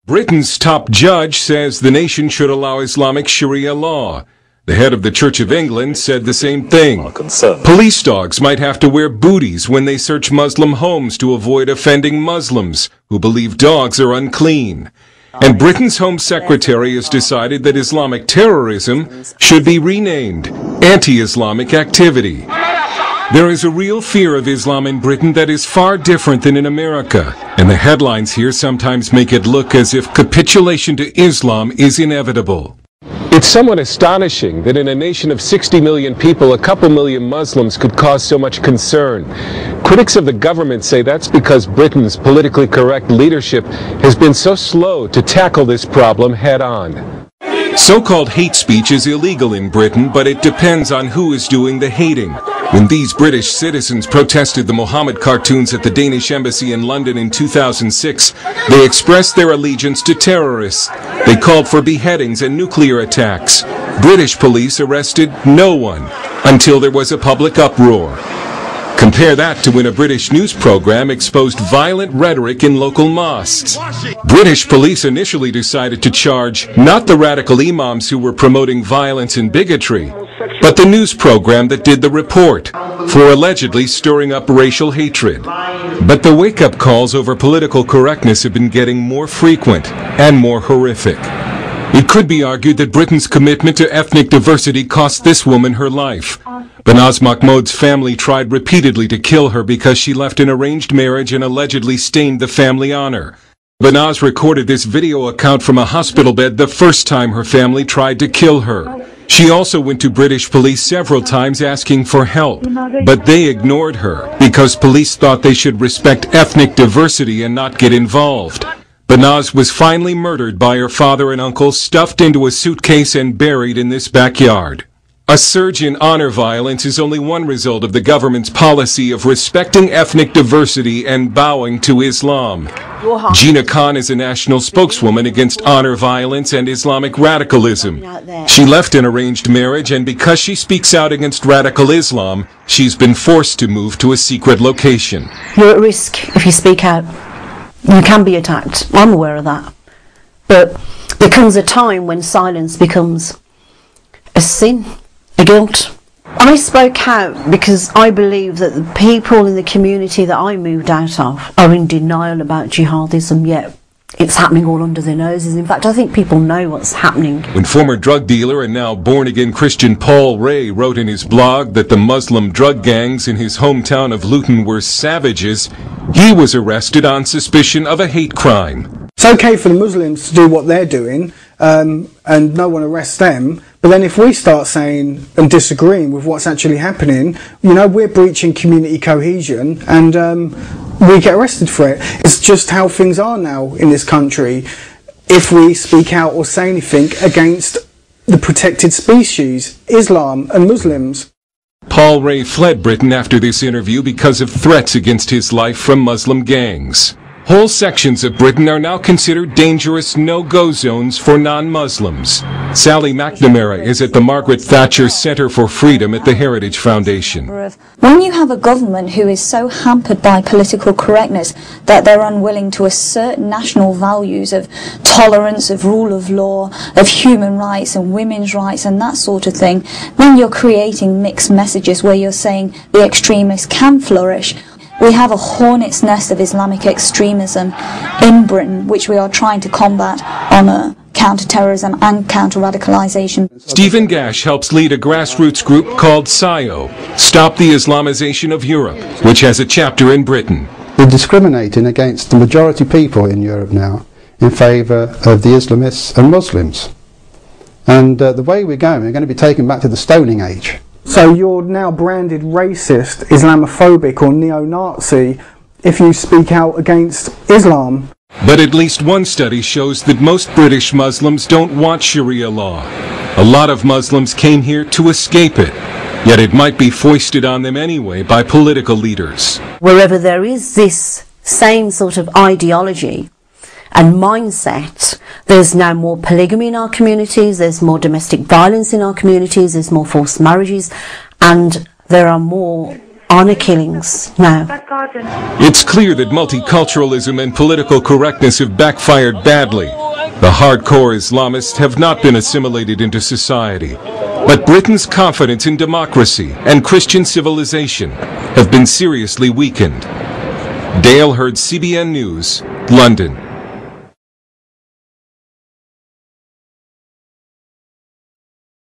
Britain's top judge says the nation should allow Islamic Sharia law. The head of the Church of England said the same thing. Police dogs might have to wear booties when they search Muslim homes to avoid offending Muslims who believe dogs are unclean. And Britain's Home Secretary has decided that Islamic terrorism should be renamed anti-Islamic activity. There is a real fear of Islam in Britain that is far different than in America, and the headlines here sometimes make it look as if capitulation to Islam is inevitable. It's somewhat astonishing that in a nation of 60 million people, a couple million Muslims could cause so much concern. Critics of the government say that's because Britain's politically correct leadership has been so slow to tackle this problem head-on. So-called hate speech is illegal in Britain, but it depends on who is doing the hating. When these British citizens protested the Mohammed cartoons at the Danish embassy in London in 2006, they expressed their allegiance to terrorists. They called for beheadings and nuclear attacks. British police arrested no one until there was a public uproar. Compare that to when a British news program exposed violent rhetoric in local mosques. British police initially decided to charge not the radical imams who were promoting violence and bigotry, but the news program that did the report for allegedly stirring up racial hatred. But the wake-up calls over political correctness have been getting more frequent and more horrific. It could be argued that Britain's commitment to ethnic diversity cost this woman her life. Banaz Mahmoud's family tried repeatedly to kill her because she left an arranged marriage and allegedly stained the family honor. Banaz recorded this video account from a hospital bed the first time her family tried to kill her. She also went to British police several times asking for help, but they ignored her because police thought they should respect ethnic diversity and not get involved. Banaz was finally murdered by her father and uncle, stuffed into a suitcase and buried in this backyard. A surge in honor violence is only one result of the government's policy of respecting ethnic diversity and bowing to Islam. Gina Khan is a national spokeswoman against honor violence and Islamic radicalism. She left an arranged marriage, and because she speaks out against radical Islam, she's been forced to move to a secret location. You're at risk if you speak out. You can be attacked. I'm aware of that. But there comes a time when silence becomes a sin, a guilt. I spoke out because I believe that the people in the community that I moved out of are in denial about jihadism, yet it's happening all under their noses. In fact, I think people know what's happening. When former drug dealer and now born-again Christian Paul Ray wrote in his blog that the Muslim drug gangs in his hometown of Luton were savages, he was arrested on suspicion of a hate crime. It's okay for the Muslims to do what they're doing, and no one arrests them, but then if we start saying and disagreeing with what's actually happening, you know, we're breaching community cohesion, and we get arrested for it. It's just how things are now in this country. If we speak out or say anything against the protected species, Islam and Muslims. Paul Ray fled Britain after this interview because of threats against his life from Muslim gangs. Whole sections of Britain are now considered dangerous no-go zones for non-Muslims. Sally McNamara is at the Margaret Thatcher Centre for Freedom at the Heritage Foundation. When you have a government who is so hampered by political correctness that they're unwilling to assert national values of tolerance, of rule of law, of human rights and women's rights and that sort of thing, then you're creating mixed messages where you're saying the extremists can flourish. We have a hornet's nest of Islamic extremism in Britain, which we are trying to combat on a counter-terrorism and counter-radicalisation. Stephen Gash helps lead a grassroots group called SIO, Stop the Islamization of Europe, which has a chapter in Britain. We're discriminating against the majority people in Europe now in favour of the Islamists and Muslims. And the way we're going to be taken back to the Stoning Age. So you're now branded racist, Islamophobic or neo-Nazi if you speak out against Islam. But at least one study shows that most British Muslims don't want Sharia law. A lot of Muslims came here to escape it, yet it might be foisted on them anyway by political leaders. Wherever there is this same sort of ideology and mindset, there's now more polygamy in our communities, there's more domestic violence in our communities, there's more forced marriages, and there are more honour killings now. It's clear that multiculturalism and political correctness have backfired badly. The hardcore Islamists have not been assimilated into society. But Britain's confidence in democracy and Christian civilization have been seriously weakened. Dale Hurd, CBN News, London.